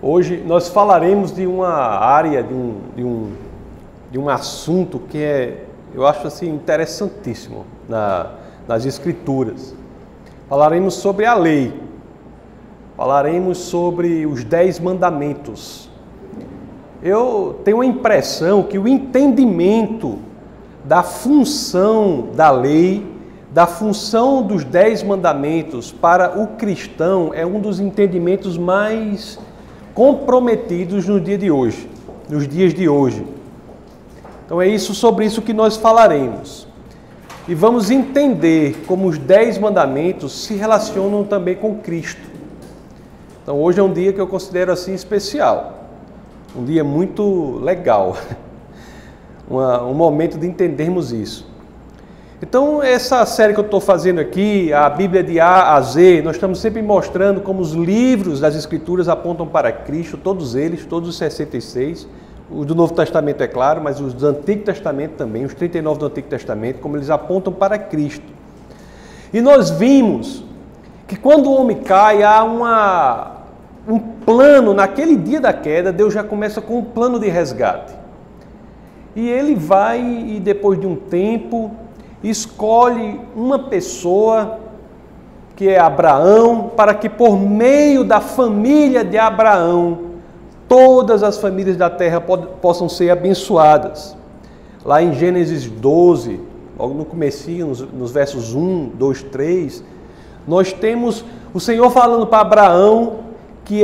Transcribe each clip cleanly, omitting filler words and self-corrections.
Hoje nós falaremos de uma área, de um assunto que eu acho assim interessantíssimo nas Escrituras. Falaremos sobre a lei, falaremos sobre os 10 mandamentos. Eu tenho a impressão que o entendimento da função da lei, da função dos 10 mandamentos para o cristão é um dos entendimentos mais comprometidos no dia de hoje, nos dias de hoje. Então é sobre isso que nós falaremos. E vamos entender como os 10 mandamentos se relacionam também com Cristo. Então hoje é um dia que eu considero assim especial, um dia muito legal, um momento de entendermos isso. Então essa série que eu estou fazendo aqui, a Bíblia de A a Z, nós estamos sempre mostrando como os livros das Escrituras apontam para Cristo, todos eles, todos os 66, os do Novo Testamento é claro, mas os do Antigo Testamento também, os 39 do Antigo Testamento, como eles apontam para Cristo. E nós vimos que quando o homem cai, há um plano, naquele dia da queda, Deus já começa com um plano de resgate. E ele vai, e depois de um tempo, escolhe uma pessoa, que é Abraão, para que por meio da família de Abraão, todas as famílias da terra possam ser abençoadas. Lá em Gênesis 12, logo no comecinho, nos versos 1, 2, 3, nós temos o Senhor falando para Abraão que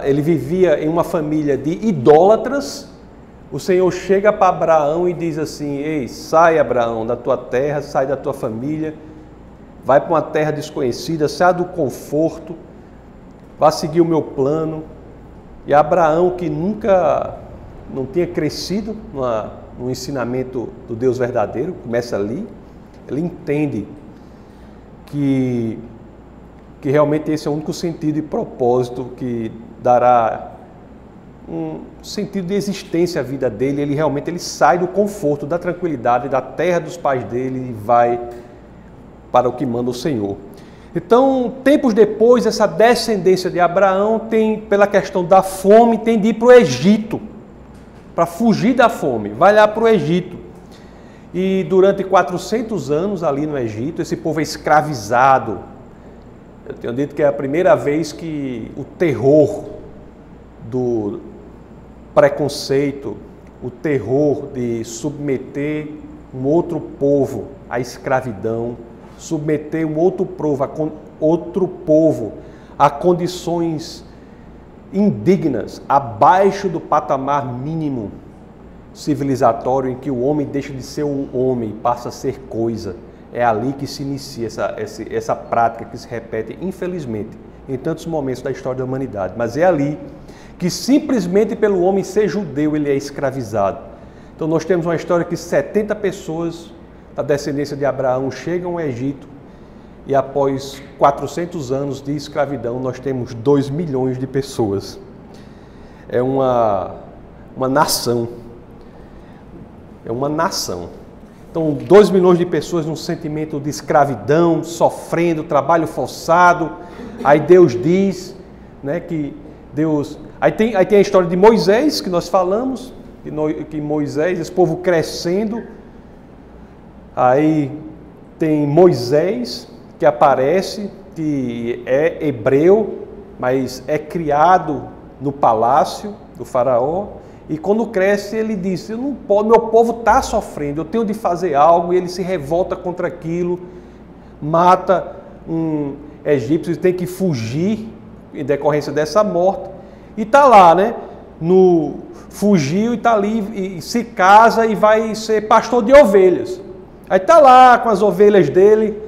ele vivia em uma família de idólatras. O Senhor chega para Abraão e diz assim: ei, sai Abraão da tua terra, sai da tua família, vai para uma terra desconhecida, sai do conforto, vá seguir o meu plano. E Abraão, que nunca não tinha crescido no ensinamento do Deus verdadeiro, começa ali, ele entende que realmente esse é o único sentido e propósito que dará um sentido de existência à vida dele. Ele sai do conforto, da tranquilidade, da terra dos pais dele e vai para o que manda o Senhor. Então, tempos depois, essa descendência de Abraão pela questão da fome, tem de ir para o Egito, para fugir da fome, vai lá para o Egito. E durante 400 anos ali no Egito, esse povo é escravizado. Eu tenho dito que é a primeira vez que o terror do preconceito, o terror de submeter um outro povo à escravidão, submeter um outro povo a condições indignas, abaixo do patamar mínimo civilizatório em que o homem deixa de ser um homem e passa a ser coisa. É ali que se inicia essa prática que se repete, infelizmente, em tantos momentos da história da humanidade. Mas é ali que simplesmente pelo homem ser judeu ele é escravizado. Então nós temos uma história que 70 pessoas da descendência de Abraão chegam ao Egito e após 400 anos de escravidão nós temos 2 milhões de pessoas. É uma nação. É uma nação. Então 2 milhões de pessoas num sentimento de escravidão, sofrendo, trabalho forçado. Aí Deus diz, né, que Deus... Aí tem a história de Moisés, que nós falamos, que Moisés, esse povo crescendo. Aí tem Moisés, que aparece, que é hebreu, mas é criado no palácio do faraó. E quando cresce, ele diz: eu não posso, meu povo está sofrendo, eu tenho de fazer algo. E ele se revolta contra aquilo, mata um egípcio e tem que fugir em decorrência dessa morte. E está lá, né? Fugiu e está ali, e se casa e vai ser pastor de ovelhas. Aí está lá com as ovelhas dele,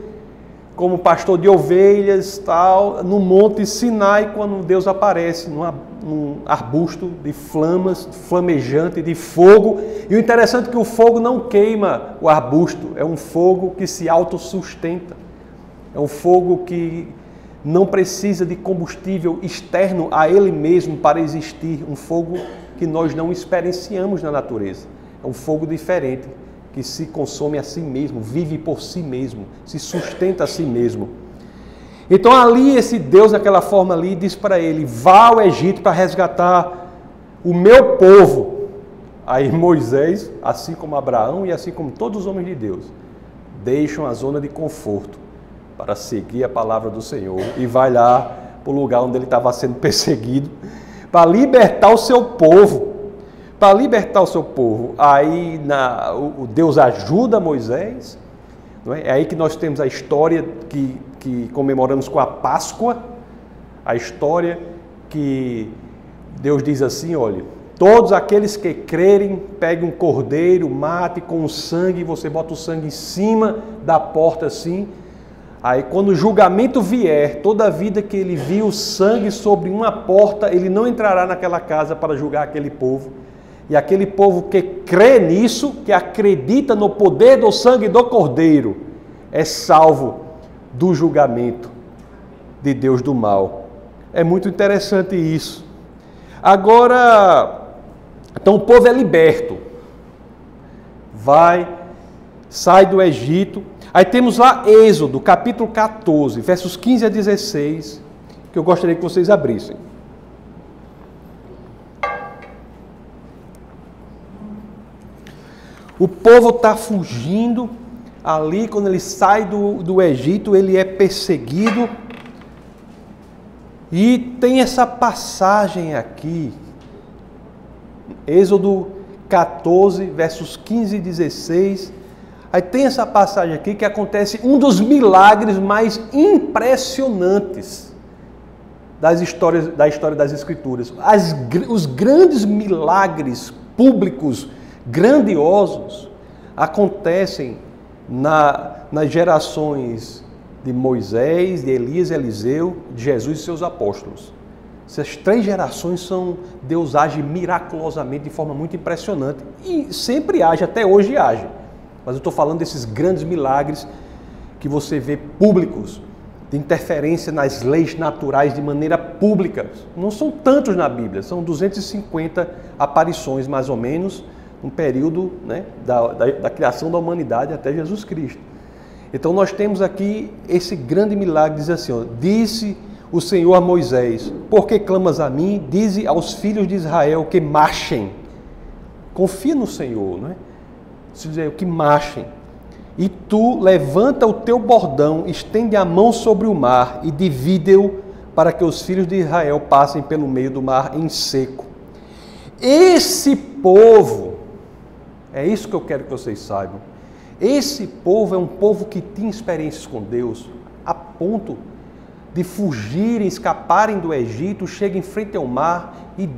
como pastor de ovelhas, tal, no Monte Sinai, quando Deus aparece num arbusto de flamas, flamejante, de fogo. E o interessante é que o fogo não queima o arbusto, é um fogo que se autossustenta. É um fogo que não precisa de combustível externo a ele mesmo para existir, um fogo que nós não experienciamos na natureza. É um fogo diferente, que se consome a si mesmo, vive por si mesmo, se sustenta a si mesmo. Então ali esse Deus, daquela forma ali, diz para ele: vá ao Egito para resgatar o meu povo. Aí Moisés, assim como Abraão e assim como todos os homens de Deus, deixam a zona de conforto para seguir a palavra do Senhor e vai lá para o lugar onde ele estava sendo perseguido, para libertar o seu povo. Para libertar o seu povo. Aí o Deus ajuda Moisés. Não é? É aí que nós temos a história que comemoramos com a Páscoa. A história que Deus diz assim: olha, todos aqueles que crerem, peguem um cordeiro, mate com o sangue, você bota o sangue em cima da porta assim. Aí quando o julgamento vier, toda a vida que ele viu sangue sobre uma porta, ele não entrará naquela casa para julgar aquele povo. E aquele povo que crê nisso, que acredita no poder do sangue do cordeiro, é salvo do julgamento de Deus do mal. É muito interessante isso. Agora, então o povo é liberto. Sai do Egito. Aí temos lá Êxodo, capítulo 14, versos 15 a 16, que eu gostaria que vocês abrissem. O povo está fugindo ali, quando ele sai do Egito, ele é perseguido. E tem essa passagem aqui, Êxodo 14, versos 15 e 16. Aí tem essa passagem aqui que acontece um dos milagres mais impressionantes da história das Escrituras. Os grandes milagres públicos, grandiosos, acontecem nas gerações de Moisés, de Elias e Eliseu, de Jesus e seus apóstolos. Essas 3 gerações Deus age miraculosamente de forma muito impressionante e sempre age, até hoje age. Mas eu estou falando desses grandes milagres que você vê públicos, de interferência nas leis naturais de maneira pública. Não são tantos na Bíblia, são 250 aparições mais ou menos, um período, né, da criação da humanidade até Jesus Cristo. Então nós temos aqui esse grande milagre, diz assim, ó, disse o Senhor a Moisés: por que clamas a mim? Dize aos filhos de Israel que marchem. Confia no Senhor, não é? Se dizer que marchem. E tu levanta o teu bordão, estende a mão sobre o mar e divide-o para que os filhos de Israel passem pelo meio do mar em seco. Esse povo, é isso que eu quero que vocês saibam. Esse povo é um povo que tinha experiências com Deus, a ponto de fugirem, escaparem do Egito, chegam em frente ao mar, e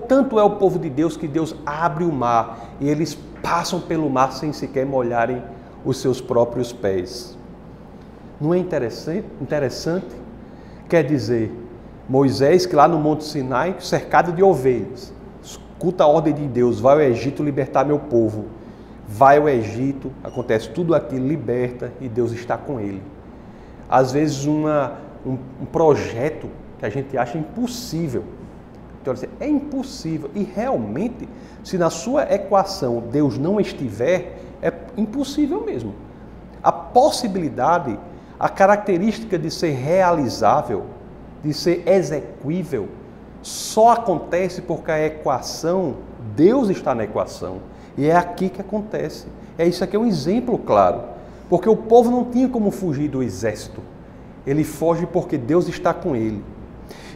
tanto é o povo de Deus que Deus abre o mar, e eles passam pelo mar sem sequer molharem os seus próprios pés. Não é interessante? Quer dizer, Moisés, que lá no Monte Sinai, cercado de ovelhas, escuta a ordem de Deus: vai ao Egito libertar meu povo. Vai ao Egito, acontece tudo aquilo, liberta, e Deus está com ele. Às vezes um projeto que a gente acha impossível. Então, é impossível. E realmente, se na sua equação Deus não estiver, é impossível mesmo. A possibilidade, a característica de ser realizável, de ser execuível, só acontece porque a equação, Deus está na equação. E é aqui que acontece. Isso aqui é um exemplo claro. Porque o povo não tinha como fugir do exército. Ele foge porque Deus está com ele.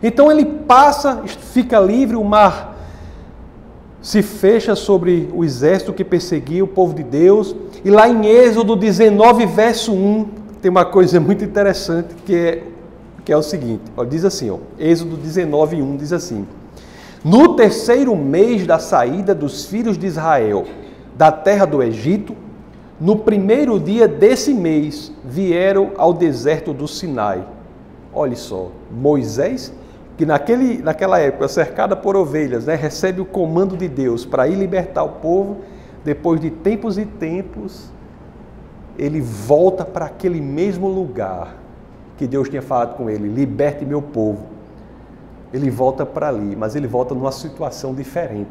Então ele passa, fica livre, o mar se fecha sobre o exército que perseguia o povo de Deus. E lá em Êxodo 19, verso 1, tem uma coisa muito interessante que é o seguinte. Diz assim, Êxodo 19, 1 diz assim: no 3º mês da saída dos filhos de Israel da terra do Egito, no 1º dia desse mês, vieram ao deserto do Sinai. Olha só, Moisés, que naquela época, cercada por ovelhas, né, recebe o comando de Deus para ir libertar o povo. Depois de tempos e tempos, ele volta para aquele mesmo lugar que Deus tinha falado com ele: liberte meu povo. Ele volta para ali, mas ele volta numa situação diferente.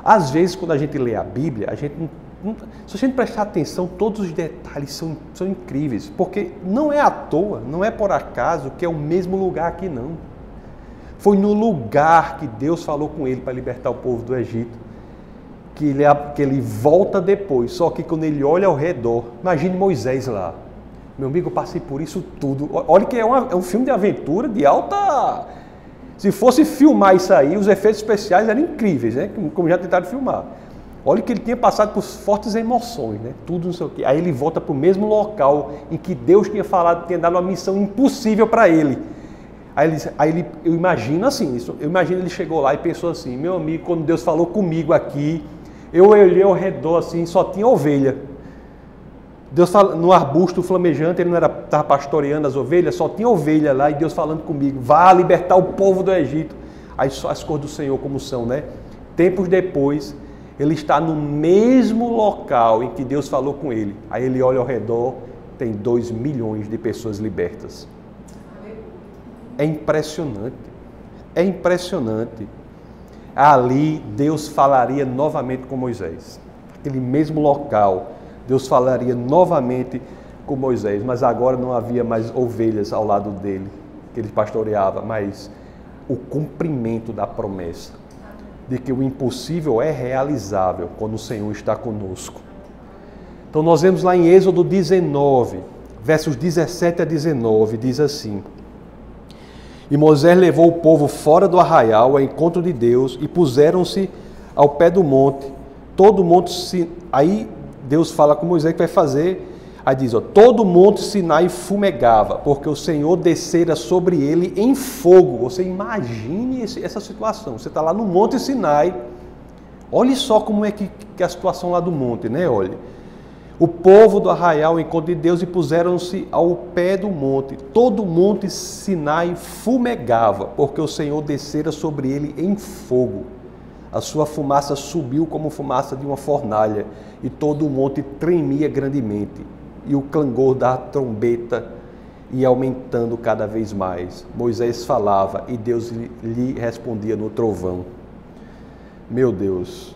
Às vezes, quando a gente lê a Bíblia, a gente Se a gente prestar atenção, todos os detalhes são incríveis, porque não é à toa, não é por acaso que é o mesmo lugar aqui, não. Foi no lugar que Deus falou com ele para libertar o povo do Egito, que ele volta depois, só que quando ele olha ao redor, imagine Moisés lá. Meu amigo, eu passei por isso tudo. Olha que é um filme de aventura de alta... Se fosse filmar isso aí, os efeitos especiais eram incríveis, né? Como já tentaram filmar. Olha que ele tinha passado por fortes emoções, né? Tudo não sei o quê. Aí ele volta para o mesmo local em que Deus tinha falado, tinha dado uma missão impossível para ele. Eu imagino assim, eu imagino ele chegou lá e pensou assim, meu amigo, quando Deus falou comigo aqui, eu olhei ao redor assim, só tinha ovelha. Deus fala, no arbusto flamejante, ele não estava pastoreando as ovelhas, só tinha ovelha lá, e Deus falando comigo, vá libertar o povo do Egito. Aí só as cores do Senhor como são, né? Tempos depois, ele está no mesmo local em que Deus falou com ele. Aí ele olha ao redor, tem 2 milhões de pessoas libertas. É impressionante, é impressionante. Ali Deus falaria novamente com Moisés. Aquele mesmo local, Deus falaria novamente com Moisés, mas agora não havia mais ovelhas ao lado dele, que ele pastoreava, mas o cumprimento da promessa de que o impossível é realizável quando o Senhor está conosco. Então nós vemos lá em Êxodo 19, versos 17 a 19, diz assim: E Moisés levou o povo fora do arraial ao encontro de Deus e puseram-se ao pé do monte. Todo o monte, aí Deus fala com Moisés que vai fazer, aí diz, todo o monte Sinai fumegava, porque o Senhor descera sobre ele em fogo. Você imagine essa situação, você está lá no monte Sinai, olhe só como é que é a situação lá do monte, né? Olha, o povo do arraial encontrou de Deus e puseram-se ao pé do monte. Todo o monte Sinai fumegava, porque o Senhor descera sobre ele em fogo. A sua fumaça subiu como fumaça de uma fornalha, e todo o monte tremia grandemente, e o clangor da trombeta ia aumentando cada vez mais. Moisés falava e Deus lhe respondia no trovão. Meu Deus,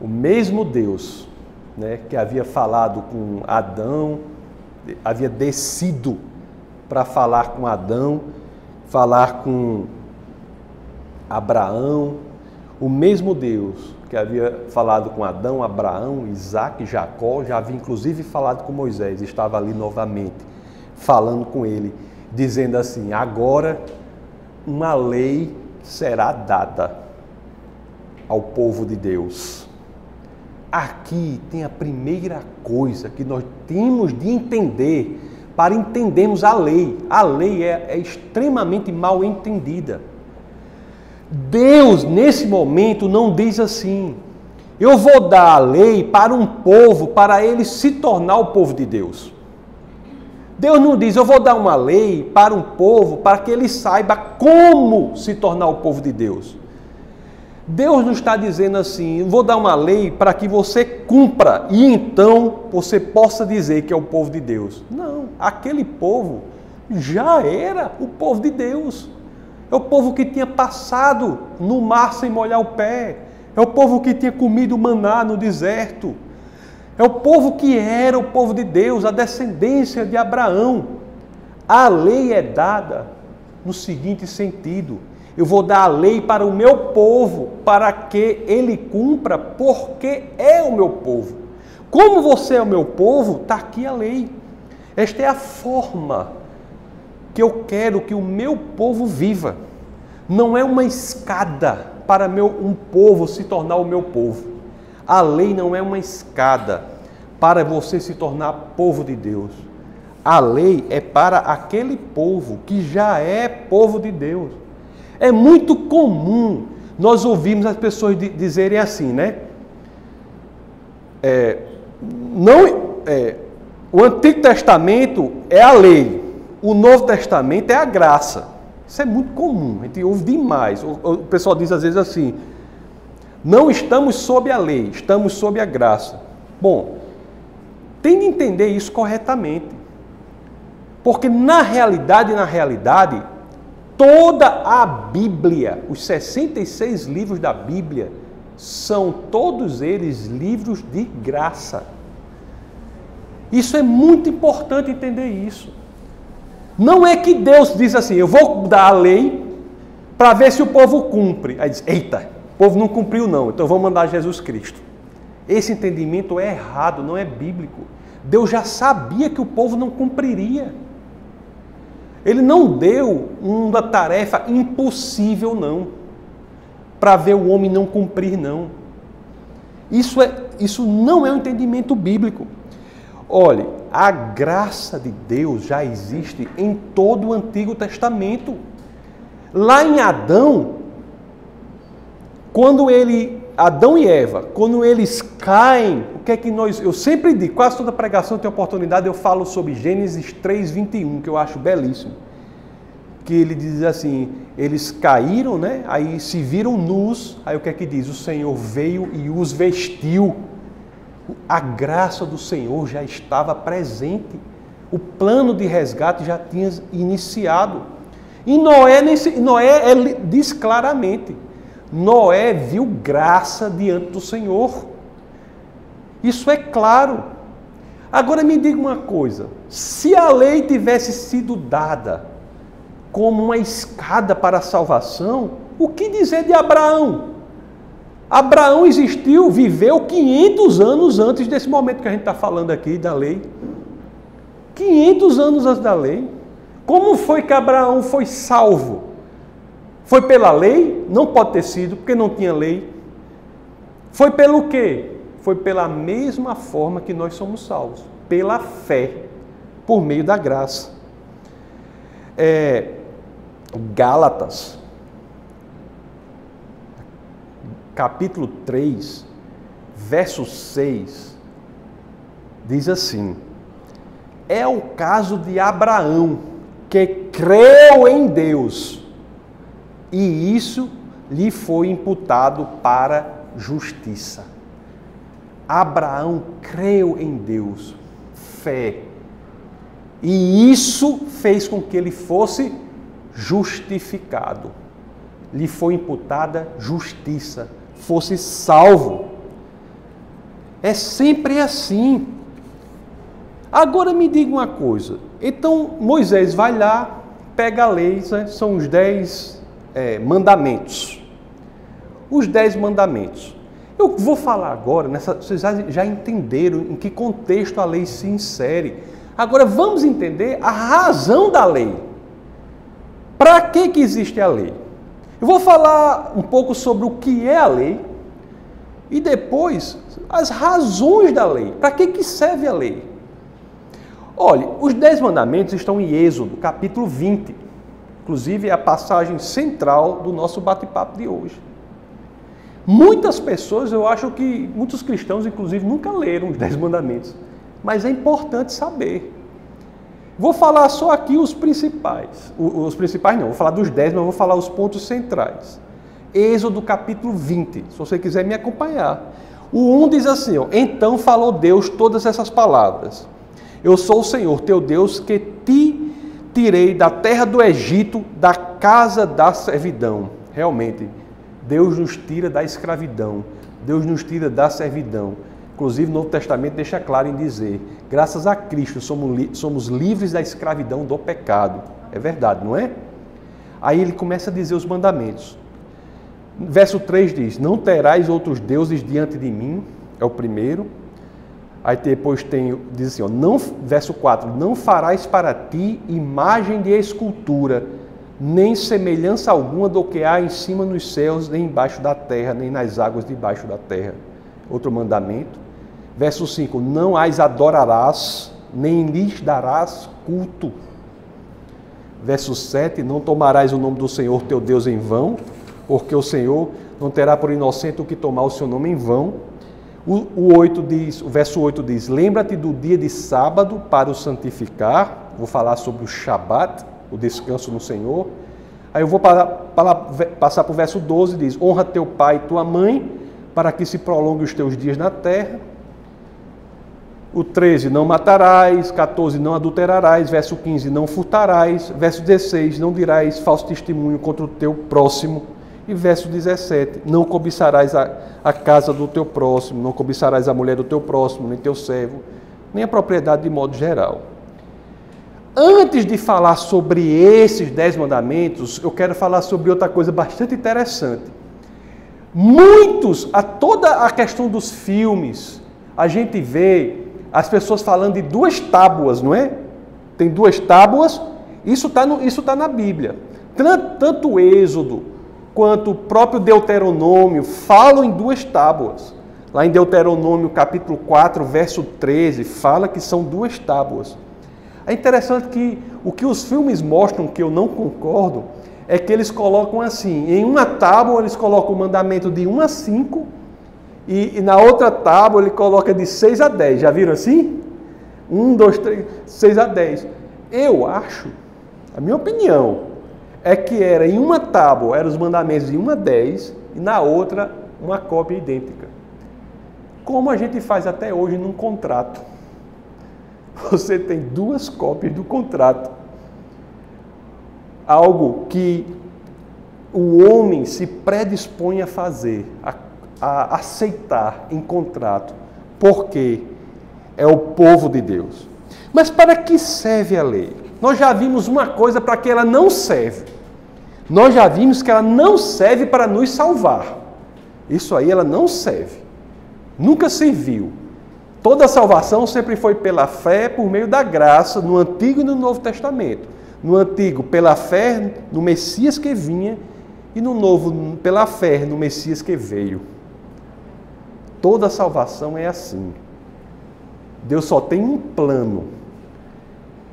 o mesmo Deus, né, que havia falado com Adão, havia descido para falar com Adão, falar com Abraão, o mesmo Deus que havia falado com Adão, Abraão, Isaac, Jacó, já havia inclusive falado com Moisés, estava ali novamente, falando com ele, dizendo assim, agora uma lei será dada ao povo de Deus. Aqui tem a primeira coisa que nós temos de entender para entendermos a lei. A lei é extremamente mal entendida. Deus, nesse momento, não diz assim, eu vou dar a lei para um povo, para ele se tornar o povo de Deus. Deus não diz, eu vou dar uma lei para um povo, para que ele saiba como se tornar o povo de Deus. Deus não está dizendo assim, eu vou dar uma lei para que você cumpra, e então você possa dizer que é o povo de Deus. Não, aquele povo já era o povo de Deus. É o povo que tinha passado no mar sem molhar o pé. É o povo que tinha comido maná no deserto. É o povo que era o povo de Deus, a descendência de Abraão. A lei é dada no seguinte sentido. Eu vou dar a lei para o meu povo, para que ele cumpra, porque é o meu povo. Como você é o meu povo, está aqui a lei. Esta é a forma que eu quero que o meu povo viva. Não é uma escada para um povo se tornar o meu povo. A lei não é uma escada para você se tornar povo de Deus. A lei é para aquele povo que já é povo de Deus. É muito comum nós ouvirmos as pessoas dizerem assim, né? O Antigo Testamento é a lei. O Novo Testamento é a graça. Isso é muito comum, a gente ouve demais. O pessoal diz às vezes assim, não estamos sob a lei, estamos sob a graça. Bom, tem de entender isso corretamente. Porque na realidade, toda a Bíblia, os 66 livros da Bíblia, são todos eles livros de graça. Isso é muito importante entender isso. Não é que Deus diz assim, eu vou dar a lei para ver se o povo cumpre. Aí diz, eita, o povo não cumpriu não, então vou mandar Jesus Cristo. Esse entendimento é errado, não é bíblico. Deus já sabia que o povo não cumpriria. Ele não deu uma tarefa impossível não, para ver o homem não cumprir não. Isso não é um entendimento bíblico. Olhe, a graça de Deus já existe em todo o Antigo Testamento. Lá em Adão, Adão e Eva, quando eles caem, o que é que eu sempre digo, quase toda pregação tem oportunidade, eu falo sobre Gênesis 3:21, que eu acho belíssimo. Que ele diz assim, eles caíram, né? Aí se viram nus, aí o que é que diz? O Senhor veio e os vestiu. A graça do Senhor já estava presente. O plano de resgate já tinha iniciado. E Noé diz claramente, Noé viu graça diante do Senhor. Isso é claro. Agora me diga uma coisa, se a lei tivesse sido dada como uma escada para a salvação, o que dizer de Abraão? Abraão existiu, viveu 500 anos antes desse momento que a gente está falando aqui da lei. 500 anos antes da lei. Como foi que Abraão foi salvo? Foi pela lei? Não pode ter sido, porque não tinha lei. Foi pelo quê? Foi pela mesma forma que nós somos salvos. Pela fé, por meio da graça. Gálatas, capítulo 3, verso 6, diz assim, é o caso de Abraão, que creu em Deus, e isso lhe foi imputado para justiça. Abraão creu em Deus, fé, e isso fez com que ele fosse justificado. Lhe foi imputada justiça, fosse salvo. É sempre assim. Agora me diga uma coisa. Então Moisés vai lá, pega a lei, né? São os 10 mandamentos. Os 10 mandamentos. Eu vou falar agora, vocês já entenderam em que contexto a lei se insere. Agora vamos entender a razão da lei. Para que existe a lei? Eu vou falar um pouco sobre o que é a lei e depois as razões da lei. Para que serve a lei? Olha, os 10 mandamentos estão em Êxodo, capítulo 20. Inclusive é a passagem central do nosso bate-papo de hoje. Muitas pessoas, eu acho que muitos cristãos, inclusive, nunca leram os 10 mandamentos. Mas é importante saber. Vou falar só aqui os principais. Os principais não, vou falar dos 10, mas vou falar os pontos centrais. Êxodo capítulo 20, se você quiser me acompanhar. O 1 diz assim, ó, então falou Deus todas essas palavras. Eu sou o Senhor, teu Deus, que te tirei da terra do Egito, da casa da servidão. Realmente, Deus nos tira da escravidão. Deus nos tira da servidão. Inclusive, o Novo Testamento deixa claro em dizer, graças a Cristo somos livres da escravidão do pecado. É verdade, não é? Aí ele começa a dizer os mandamentos. Verso 3 diz, não terás outros deuses diante de mim, é o primeiro. Aí depois diz assim, ó, verso 4, não farás para ti imagem de escultura, nem semelhança alguma do que há em cima nos céus, nem embaixo da terra, nem nas águas debaixo da terra. Outro mandamento. Verso 5, não as adorarás, nem lhes darás culto. Verso 7, não tomarás o nome do Senhor teu Deus em vão, porque o Senhor não terá por inocente o que tomar o seu nome em vão. O verso 8 diz, lembra-te do dia de sábado para o santificar. Vou falar sobre o Shabat, o descanso no Senhor. Aí eu vou passar para o verso 12, diz, honra teu pai e tua mãe, para que se prolongue os teus dias na terra. O 13, não matarás. 14, não adulterarás. Verso 15, não furtarás. Verso 16, não dirás falso testemunho contra o teu próximo. E verso 17, não cobiçarás a casa do teu próximo, não cobiçarás a mulher do teu próximo, nem teu servo, nem a propriedade de modo geral. Antes de falar sobre esses 10 mandamentos, eu quero falar sobre outra coisa bastante interessante. Toda a questão dos filmes, a gente vê as pessoas falando de 2 tábuas, não é? Tem 2 tábuas, isso está na Bíblia. Tanto o Êxodo quanto o próprio Deuteronômio falam em 2 tábuas. Lá em Deuteronômio capítulo 4, verso 13, fala que são 2 tábuas. É interessante que o que os filmes mostram, que eu não concordo, é que eles colocam assim, em uma tábua eles colocam o mandamento de 1 a 5, e na outra tábua ele coloca de 6 a 10. Já viram assim? 1, 2, 3, 6 a 10. Eu acho, a minha opinião, é que em uma tábua eram os mandamentos de 1 a 10 e na outra uma cópia idêntica. Como a gente faz até hoje num contrato. Você tem 2 cópias do contrato. Algo que o homem se predispõe a fazer, a aceitar em contrato, porque é o povo de Deus. Mas para que serve a lei? Nós já vimos uma coisa para que ela não serve. Nós já vimos que ela não serve para nos salvar. Isso aí ela não serve. Nunca serviu. Toda a salvação sempre foi pela fé, por meio da graça, no Antigo e no Novo Testamento. No Antigo, pela fé no Messias que vinha, e no Novo, pela fé no Messias que veio. Toda a salvação é assim. Deus só tem um plano.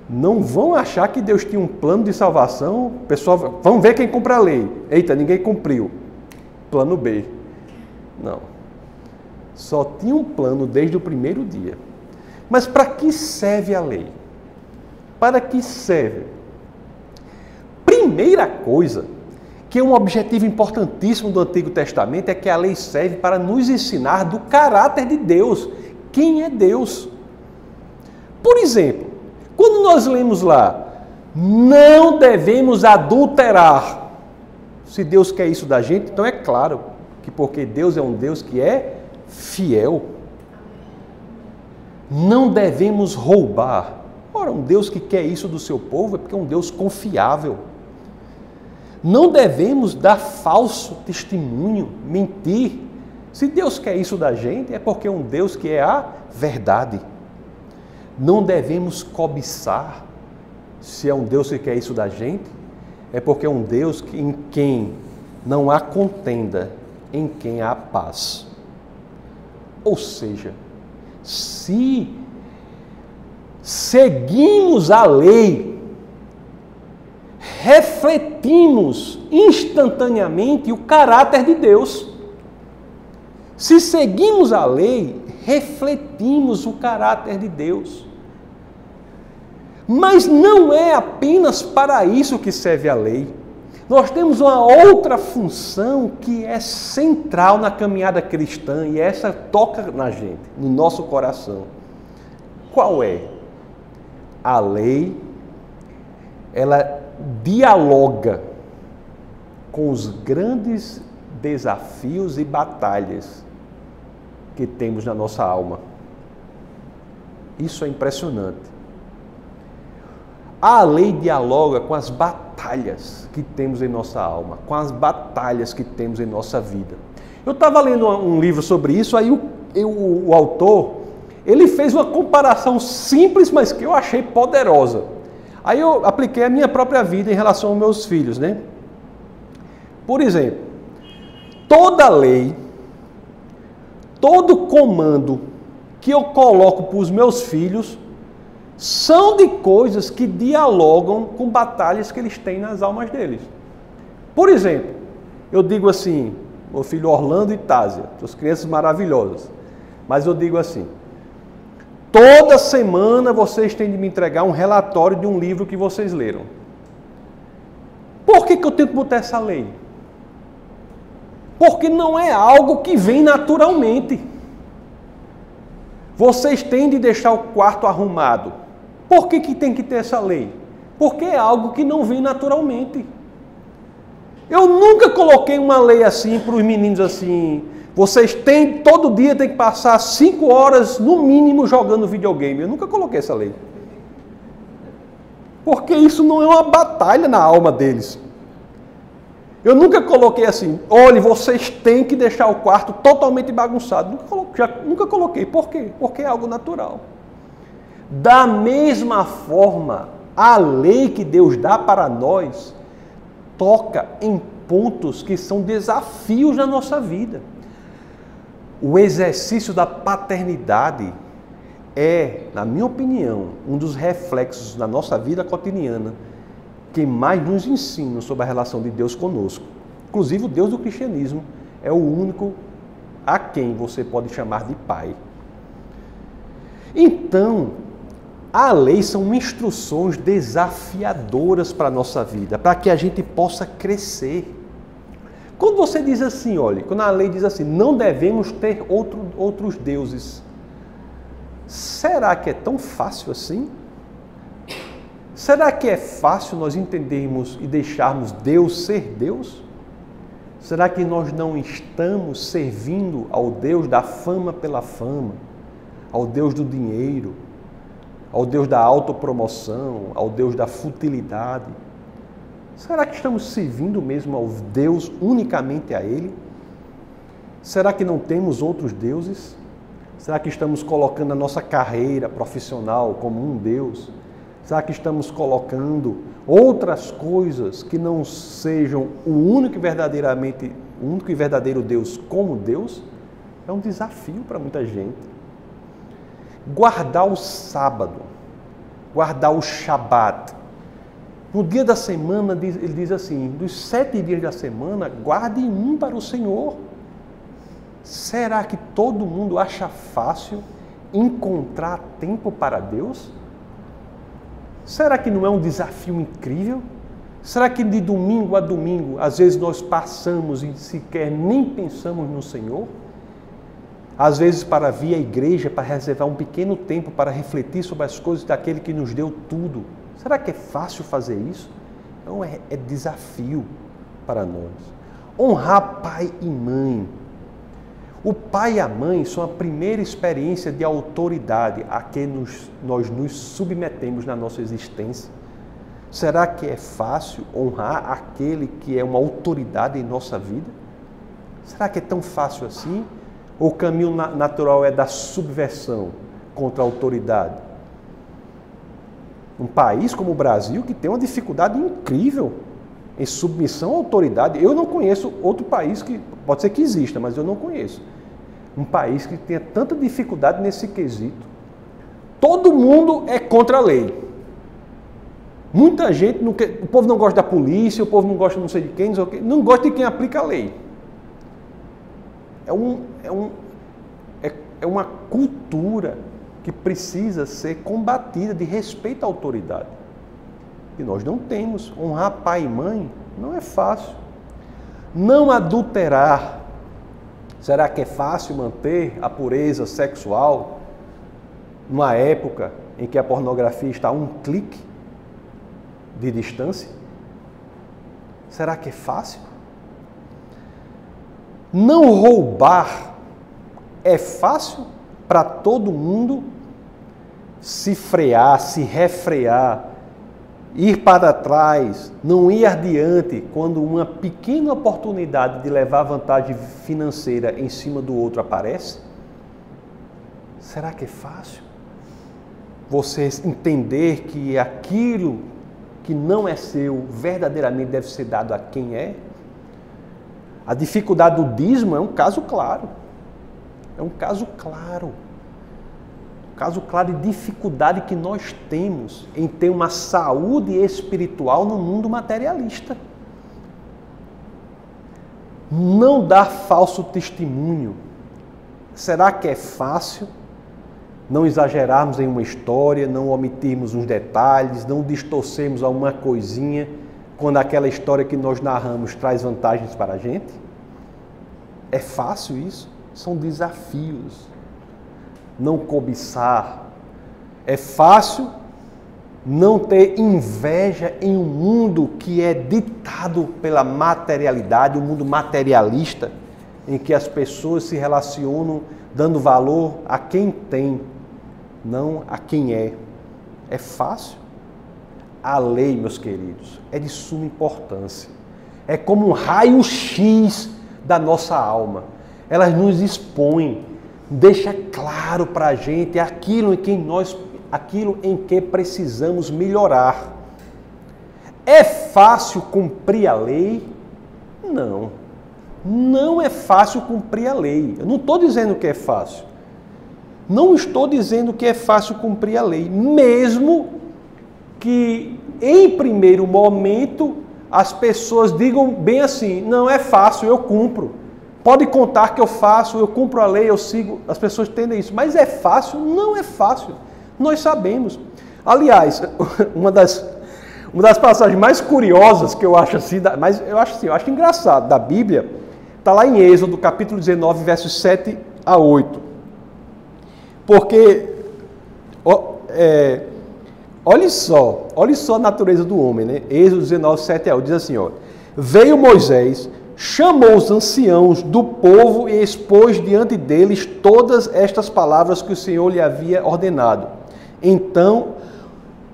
Não vão achar que Deus tinha um plano de salvação. Pessoal, vamos ver quem cumpre a lei. Eita, ninguém cumpriu. Plano B. Não. Só tinha um plano desde o primeiro dia. Mas para que serve a lei? Para que serve? Primeira coisa, que é um objetivo importantíssimo do Antigo Testamento, é que a lei serve para nos ensinar do caráter de Deus. Quem é Deus? Por exemplo, quando nós lemos lá, não devemos adulterar. Se Deus quer isso da gente, então é claro que porque Deus é um Deus que é fiel. Não devemos roubar. Ora, um Deus que quer isso do seu povo é porque é um Deus confiável. Não devemos dar falso testemunho, mentir. Se Deus quer isso da gente, é porque é um Deus que é a verdade. Não devemos cobiçar. Se é um Deus que quer isso da gente, é porque é um Deus em quem não há contenda, em quem há paz. Ou seja, se seguimos a lei, refletimos instantaneamente o caráter de Deus. Se seguimos a lei, refletimos o caráter de Deus. Mas não é apenas para isso que serve a lei. Nós temos uma outra função que é central na caminhada cristã e essa toca na gente, no nosso coração. Qual é? A lei, ela dialoga com os grandes desafios e batalhas que temos na nossa alma. Isso é impressionante. A lei dialoga com as batalhas que temos em nossa alma, com as batalhas que temos em nossa vida. Eu estava lendo um livro sobre isso, aí o autor, ele fez uma comparação simples, mas que eu achei poderosa. Aí eu apliquei a minha própria vida em relação aos meus filhos, né? Por exemplo, toda lei, todo comando que eu coloco para os meus filhos são de coisas que dialogam com batalhas que eles têm nas almas deles. Por exemplo, eu digo assim, meu filho Orlando e Tásia, duas crianças maravilhosas, mas eu digo assim, toda semana vocês têm de me entregar um relatório de um livro que vocês leram. Por que eu tenho que botar essa lei? Porque não é algo que vem naturalmente. Vocês têm de deixar o quarto arrumado. Por que tem que ter essa lei? Porque é algo que não vem naturalmente. Eu nunca coloquei uma lei assim para os meninos assim, vocês têm, todo dia tem que passar 5 horas no mínimo jogando videogame. Eu nunca coloquei essa lei. Porque isso não é uma batalha na alma deles. Eu nunca coloquei assim, olha, vocês têm que deixar o quarto totalmente bagunçado. Nunca coloquei. Por quê? Porque é algo natural. Da mesma forma, a lei que Deus dá para nós toca em pontos que são desafios na nossa vida. O exercício da paternidade é, na minha opinião, um dos reflexos da nossa vida cotidiana que mais nos ensina sobre a relação de Deus conosco. Inclusive, o Deus do cristianismo é o único a quem você pode chamar de Pai. Então, a lei são instruções desafiadoras para a nossa vida, para que a gente possa crescer. Quando você diz assim, olha, quando a lei diz assim, não devemos ter outros deuses, será que é tão fácil assim? Será que é fácil nós entendermos e deixarmos Deus ser Deus? Será que nós não estamos servindo ao Deus da fama pela fama, ao Deus do dinheiro, ao Deus da autopromoção, ao Deus da futilidade? Será que estamos servindo mesmo ao Deus unicamente a Ele? Será que não temos outros deuses? Será que estamos colocando a nossa carreira profissional como um Deus? Será que estamos colocando outras coisas que não sejam o único e verdadeiro Deus como Deus? É um desafio para muita gente. Guardar o sábado, guardar o Shabat. No dia da semana, ele diz assim, dos 7 dias da semana, guarde um para o Senhor. Será que todo mundo acha fácil encontrar tempo para Deus? Será que não é um desafio incrível? Será que de domingo a domingo, às vezes nós passamos e sequer nem pensamos no Senhor? Às vezes para vir à igreja, para reservar um pequeno tempo para refletir sobre as coisas daquele que nos deu tudo. Será que é fácil fazer isso? Não, é desafio para nós. Honrar pai e mãe. O pai e a mãe são a primeira experiência de autoridade a que nós nos submetemos na nossa existência. Será que é fácil honrar aquele que é uma autoridade em nossa vida? Será que é tão fácil assim? Ou o caminho natural é da subversão contra a autoridade? Um país como o Brasil, que tem uma dificuldade incrível em submissão à autoridade. Eu não conheço outro país que, pode ser que exista, mas eu não conheço. Um país que tenha tanta dificuldade nesse quesito. Todo mundo é contra a lei. Muita gente, o povo não gosta da polícia, o povo não gosta não sei de quem, não gosta de quem aplica a lei. É uma cultura que precisa ser combatida de respeito à autoridade. E nós não temos. Honrar pai e mãe não é fácil. Não adulterar. Será que é fácil manter a pureza sexual numa época em que a pornografia está a um clique de distância? Será que é fácil? Não roubar é fácil para todo mundo se frear, se refrear, ir para trás, não ir adiante quando uma pequena oportunidade de levar vantagem financeira em cima do outro aparece? Será que é fácil? Você entender que aquilo que não é seu verdadeiramente deve ser dado a quem é? A dificuldade do dízimo é um caso claro. É um caso claro. Caso claro de dificuldade que nós temos em ter uma saúde espiritual no mundo materialista. Não dar falso testemunho. Será que é fácil não exagerarmos em uma história, não omitirmos uns detalhes, não distorcermos alguma coisinha quando aquela história que nós narramos traz vantagens para a gente? É fácil isso? São desafios. Não cobiçar. É fácil não ter inveja em um mundo que é ditado pela materialidade, um mundo materialista, em que as pessoas se relacionam dando valor a quem tem, não a quem é. É fácil? A lei, meus queridos, é de suma importância. É como um raio-x da nossa alma. Ela nos expõe, deixa claro para a gente aquilo em que precisamos melhorar. É fácil cumprir a lei? Não. Não é fácil cumprir a lei. Eu não estou dizendo que é fácil. Não estou dizendo que é fácil cumprir a lei. Mesmo que, em primeiro momento, as pessoas digam bem assim, não é fácil, eu cumpro. Pode contar que eu faço, eu cumpro a lei, eu sigo. As pessoas entendem isso. Mas é fácil? Não é fácil. Nós sabemos. Aliás, uma das passagens mais curiosas que eu acho assim, mas eu acho engraçado, da Bíblia, está lá em Êxodo, capítulo 19, versos 7 a 8. Porque, olha só a natureza do homem, né? Êxodo 19, 7 a 8, diz assim, veio Moisés, chamou os anciãos do povo e expôs diante deles todas estas palavras que o Senhor lhe havia ordenado. Então,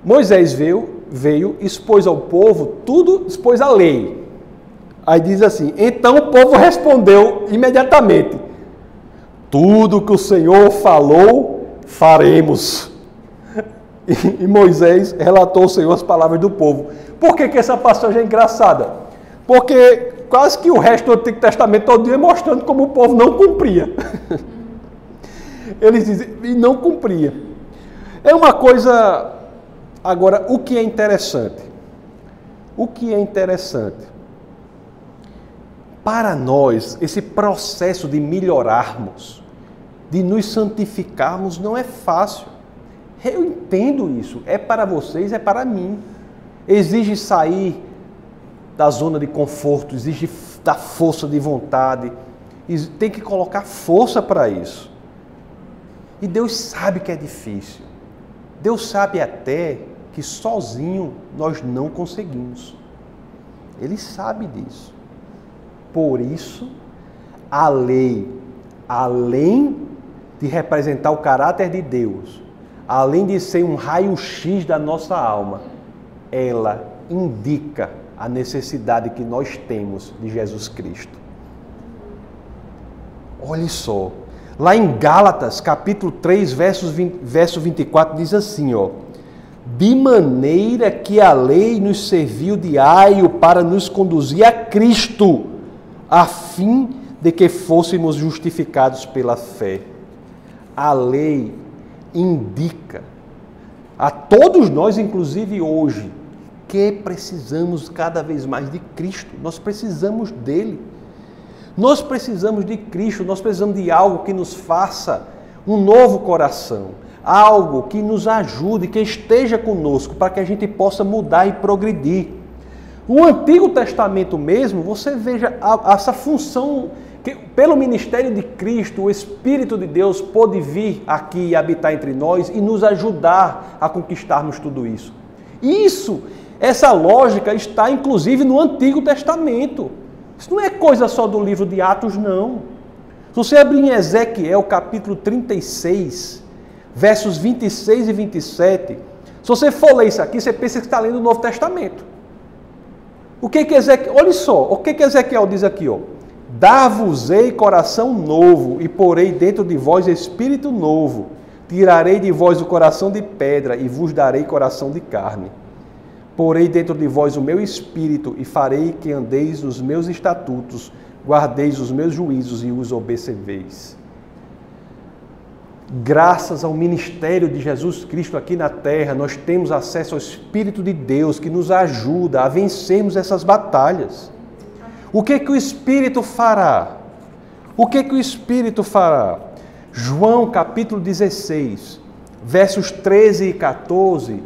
Moisés veio, expôs ao povo, tudo expôs a lei. Aí diz assim, então o povo respondeu imediatamente, tudo que o Senhor falou, faremos. E Moisés relatou ao Senhor as palavras do povo. Por que essa passagem é engraçada? Porque quase que o resto do Antigo Testamento todo dia mostrando como o povo não cumpria. Eles dizem, e não cumpria. É uma coisa... Agora, o que é interessante? O que é interessante? Para nós, esse processo de melhorarmos, de nos santificarmos, não é fácil. Eu entendo isso. É para vocês, é para mim. Exige sair da zona de conforto, exige da força de vontade. Tem que colocar força para isso. E Deus sabe que é difícil. Deus sabe até que sozinho nós não conseguimos. Ele sabe disso. Por isso, a lei, além de representar o caráter de Deus, além de ser um raio-x da nossa alma, ela indica a necessidade que nós temos de Jesus Cristo. Olhe só, lá em Gálatas, capítulo 3, verso 24, diz assim, de maneira que a lei nos serviu de aio para nos conduzir a Cristo, a fim de que fôssemos justificados pela fé. A lei indica a todos nós, inclusive hoje, que precisamos cada vez mais de Cristo. Nós precisamos dele. Nós precisamos de Cristo, nós precisamos de algo que nos faça um novo coração, algo que nos ajude, que esteja conosco, para que a gente possa mudar e progredir. O Antigo Testamento mesmo, você veja essa função, que pelo ministério de Cristo, o Espírito de Deus pôde vir aqui e habitar entre nós e nos ajudar a conquistarmos tudo isso. Essa lógica está inclusive no Antigo Testamento. Isso não é coisa só do livro de Atos, não. Se você abrir em Ezequiel, capítulo 36, versos 26 e 27, se você for ler isso aqui, você pensa que está lendo o Novo Testamento. Olha só, o que Ezequiel diz aqui, Dar-vos-ei coração novo, e porei dentro de vós espírito novo. Tirarei de vós o coração de pedra, e vos darei coração de carne. Porei dentro de vós o meu espírito, e farei que andeis nos meus estatutos, guardeis os meus juízos e os observeis. Graças ao ministério de Jesus Cristo aqui na terra, nós temos acesso ao Espírito de Deus que nos ajuda a vencermos essas batalhas. O que o Espírito fará? O que o Espírito fará? João capítulo 16, versos 13 e 14,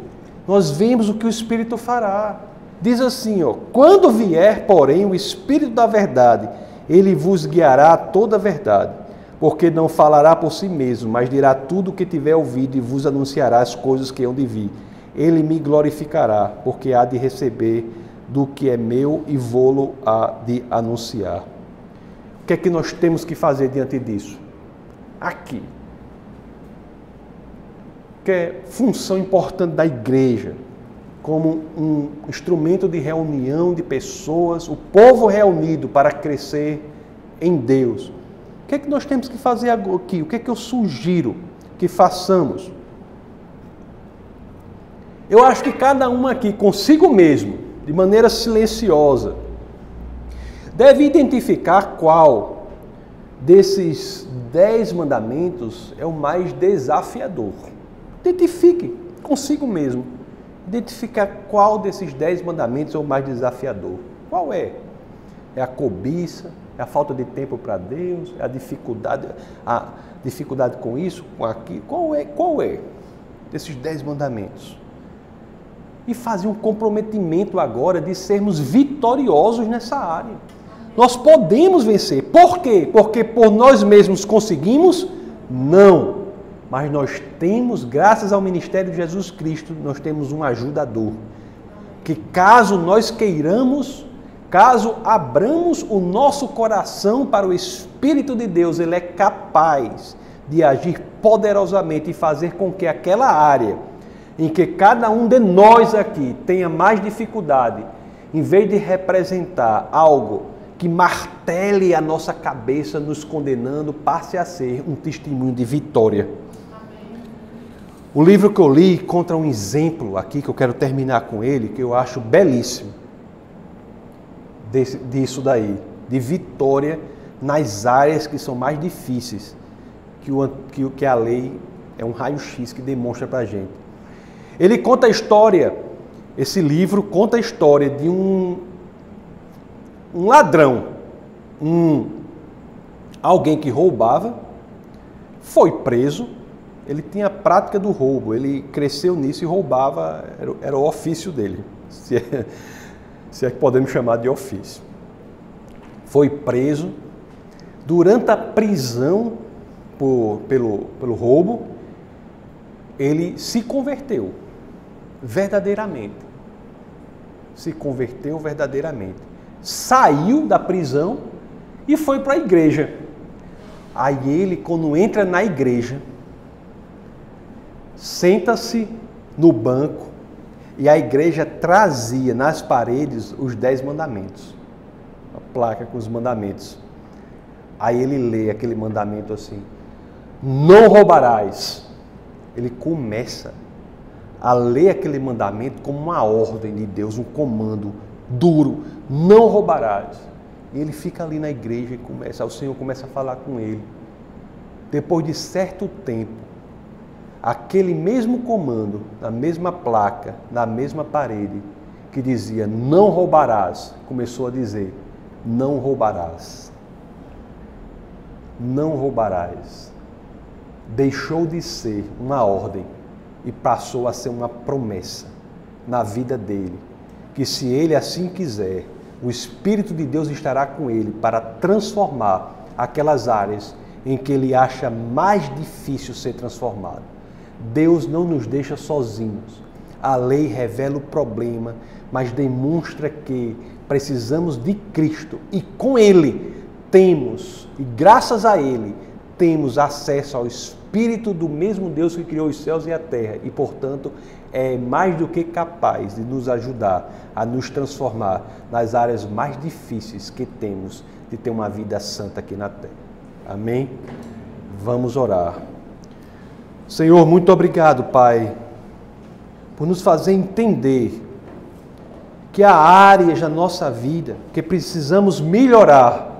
nós vemos o que o Espírito fará. Diz assim, quando vier, porém, o Espírito da verdade, ele vos guiará a toda a verdade. Porque não falará por si mesmo, mas dirá tudo o que tiver ouvido e vos anunciará as coisas que hão de vir. ele me glorificará, porque há de receber do que é meu e vou-lo há de anunciar. O que é que nós temos que fazer diante disso? Aqui. Que é função importante da igreja, como um instrumento de reunião de pessoas, o povo reunido para crescer em Deus. O que é que nós temos que fazer aqui? O que é que eu sugiro que façamos? Eu acho que cada um aqui, consigo mesmo, de maneira silenciosa, deve identificar qual desses 10 mandamentos é o mais desafiador. Identifique consigo mesmo. Identificar qual desses 10 mandamentos é o mais desafiador. Qual é? É a cobiça? É a falta de tempo para Deus? É a dificuldade com isso, com aquilo? Qual é desses 10 mandamentos? E fazer um comprometimento agora de sermos vitoriosos nessa área. Nós podemos vencer. Por quê? Porque por nós mesmos conseguimos? Não. Mas nós temos, graças ao ministério de Jesus Cristo, nós temos um ajudador. Que caso nós queiramos, caso abramos o nosso coração para o Espírito de Deus, ele é capaz de agir poderosamente e fazer com que aquela área em que cada um de nós aqui tenha mais dificuldade, em vez de representar algo que martele a nossa cabeça nos condenando, passe a ser um testemunho de vitória. Amém. O livro que eu li conta um exemplo aqui, que eu quero terminar com ele, que eu acho belíssimo, disso daí, de vitória nas áreas que são mais difíceis, que a lei é um raio-x que demonstra para a gente. Ele conta a história, esse livro conta a história de um ladrão, alguém que roubava, foi preso, ele tinha a prática do roubo, ele cresceu nisso e roubava, era o ofício dele, se é que podemos chamar de ofício. Foi preso, durante a prisão pelo roubo, ele se converteu verdadeiramente. Se converteu verdadeiramente. Saiu da prisão e foi para a igreja. Aí ele, quando entra na igreja, senta-se no banco e a igreja trazia nas paredes os 10 mandamentos. A placa com os mandamentos. Aí ele lê aquele mandamento assim: não roubarás. Ele começa a ler aquele mandamento como uma ordem de Deus, um comando duro: não roubarás. E ele fica ali na igreja e o Senhor começa a falar com ele. Depois de certo tempo, aquele mesmo comando, na mesma placa, na mesma parede, que dizia não roubarás, começou a dizer não roubarás. Não roubarás. Deixou de ser uma ordem e passou a ser uma promessa na vida dele, que se ele assim quiser, o Espírito de Deus estará com ele para transformar aquelas áreas em que ele acha mais difícil ser transformado. Deus não nos deixa sozinhos. A lei revela o problema, mas demonstra que precisamos de Cristo e com ele temos, e graças a ele, temos acesso ao Espírito do mesmo Deus que criou os céus e a terra e, portanto, é mais do que capaz de nos ajudar a nos transformar nas áreas mais difíceis que temos de ter uma vida santa aqui na terra. Amém? Vamos orar. Senhor, muito obrigado, Pai, por nos fazer entender que há áreas da nossa vida que precisamos melhorar,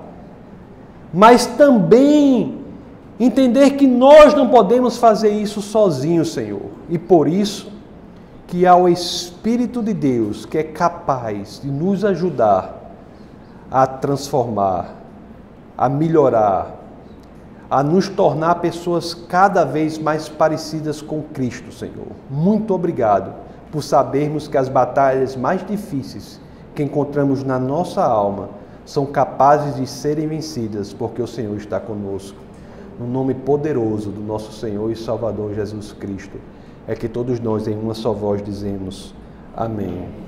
mas também entender que nós não podemos fazer isso sozinhos, Senhor. E por isso que há o Espírito de Deus que é capaz de nos ajudar a transformar, a melhorar, a nos tornar pessoas cada vez mais parecidas com Cristo, Senhor. Muito obrigado por sabermos que as batalhas mais difíceis que encontramos na nossa alma são capazes de serem vencidas, porque o Senhor está conosco. No nome poderoso do nosso Senhor e Salvador Jesus Cristo, é que todos nós, em uma só voz, dizemos amém.